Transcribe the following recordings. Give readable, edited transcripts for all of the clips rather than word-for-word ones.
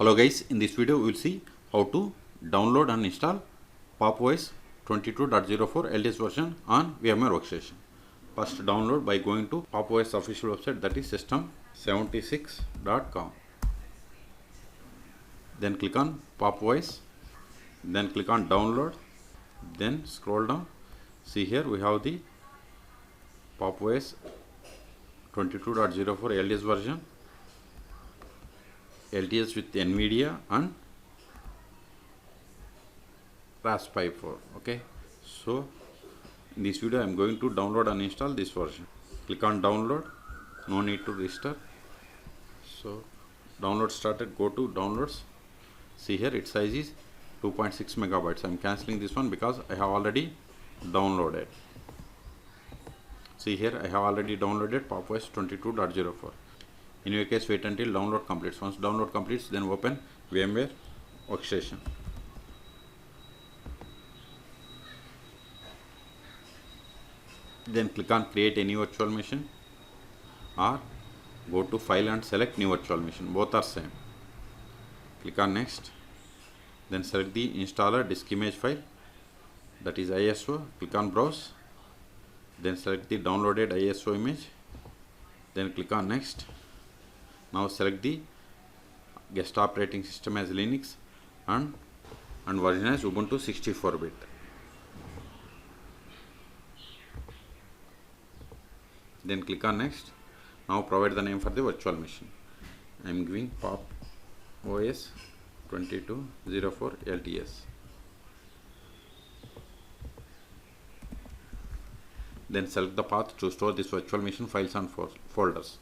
Hello guys, in this video we will see how to download and install PopOS 22.04 LTS version on VMware Workstation. First download by going to PopOS official website, that is system76.com. Then click on PopOS, then click on download, then scroll down. See here we have the PopOS 22.04 LTS version. LTS with NVIDIA and Raspberry 4. Okay, so in this video I am going to download and install this version. Click on download, no need to register. So download started, go to downloads. See here its size is 2.6 megabytes. I am cancelling this one because I have already downloaded. See here I have already downloaded PopOS 22.04. In your case, wait until download completes. Once download completes, then open VMware Workstation. Then click on create a new virtual machine, or go to file and select new virtual machine. Both are same. Click on next. Then select the installer disk image file, that is ISO. Click on browse. Then select the downloaded ISO image. Then click on next. Now select the guest operating system as Linux and version as Ubuntu 64-bit. Then click on next. Now provide the name for the virtual machine. I am giving PopOS 22.04 LTS. Then select the path to store this virtual machine files and folders.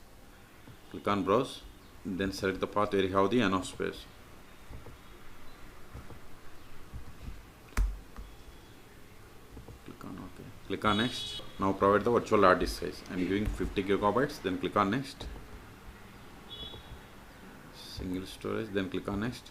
Click on browse, then select the path where you have the enough space. Click on OK. Click on next. Now provide the virtual hard disk size. I am giving 50 gigabytes. Then click on next. Single storage. Then click on next.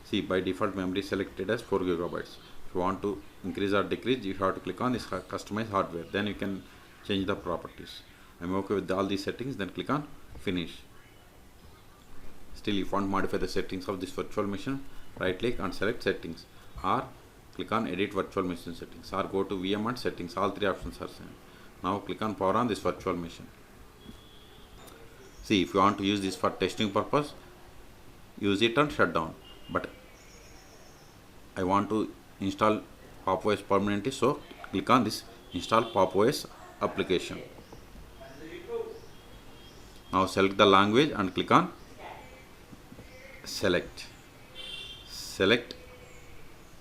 See, by default memory selected as 4 gigabytes. If you want to increase or decrease, you have to click on this customize hardware. Then you can change the properties. I am okay with all these settings. Then click on finish. Still, if you want to modify the settings of this virtual machine, right click and select settings, or click on edit virtual machine settings, or go to VM and settings. All three options are same. Now click on power on this virtual machine. See, if you want to use this for testing purpose, use it and shut down. But I want to install PopOS permanently, so click on this install PopOS application. Now select the language and click on select. Select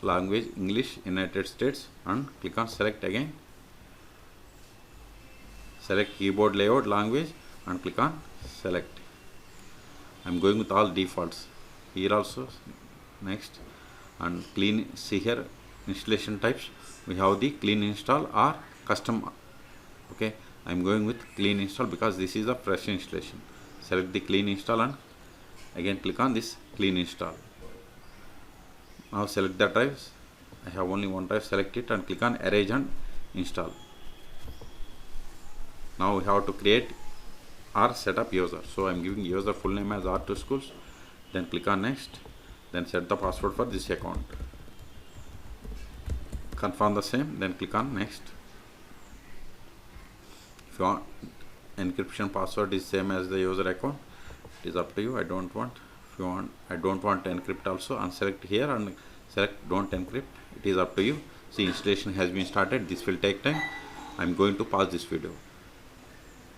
language English United States and click on select again. Select keyboard layout language and click on select. I am going with all defaults. Here also next, and clean. See here installation types. We have the clean install or custom. Okay, I am going with clean install because this is a fresh installation. Select the clean install and again click on this clean install. Now select the drives. I have only one drive. Select it and click on arrange and install. Now we have to create or set up user. So I am giving user full name as R2 schools. Then click on next. Then set the password for this account. Confirm the same. Then click on next. If you want encryption password is same as the user account, it is up to you. I don't want. If you want, I don't want to encrypt also, and select here and select don't encrypt. It is up to you. See, installation has been started. This will take time. I am going to pause this video.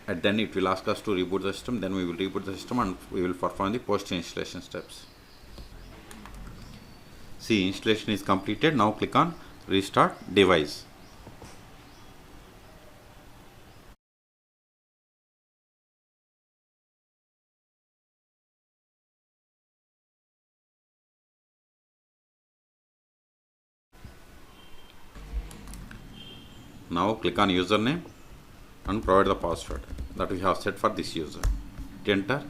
And then it will ask us to reboot the system. Then we will reboot the system and we will perform the post installation steps. See, installation is completed. Now click on restart device. Now click on username and provide the password that we have set for this user. Hit enter.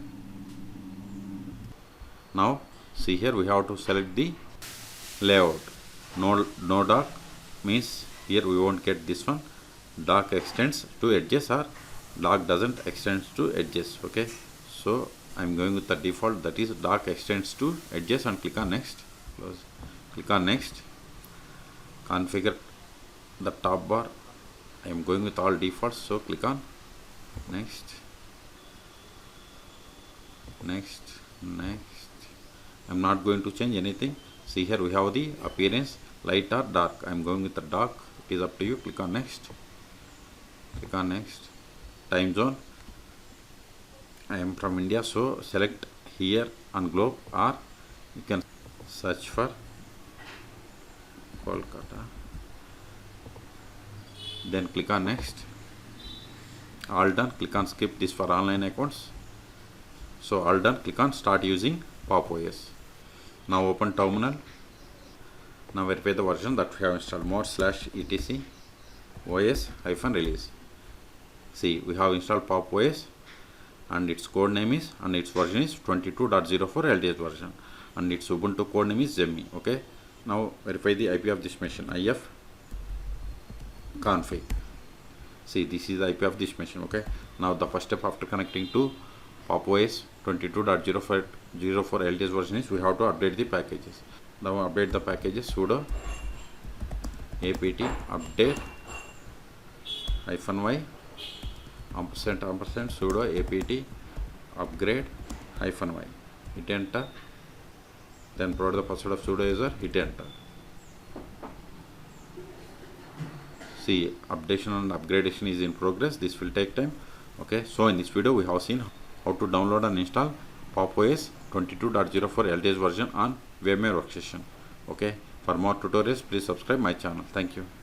Now see here we have to select the layout. No dark means here we won't get this one. Dark extends to edges or dark doesn't extend to edges. Okay, so I'm going with the default, that is dock extends to edges, and click on next. Close. Click on next. Configure the top bar. I am going with all defaults, so click on next, next, next. I'm not going to change anything. See here we have the appearance, light or dark. I'm going with the dark. It is up to you. Click on next. Click on next. Time zone. I am from India, so select here on globe, or you can search for Kolkata. Then click on next. All done. Click on skip this for online accounts. So all done. Click on start using Pop OS. Now open terminal. Now verify the version that we have installed. mod/etc os-release. See, we have installed Pop OS, and its code name is, and its version is 22.04 LTS version, and its Ubuntu code name is Zemmy. Okay. Now verify the IP of this machine. if config. See, this is the IP of this machine. Okay. Now the first step after connecting to Pop OS 22.04 LTS version is we have to update the packages. Now update the packages. Sudo apt update -y & sudo apt upgrade -y. Hit enter. Then provide the password of sudo user. Hit enter. See, updation and upgradation is in progress. This will take time. Okay. So in this video we have seen how to download and install Pop OS 22.04 LTS version on VMware Workstation. Okay. For more tutorials, please subscribe my channel. Thank you.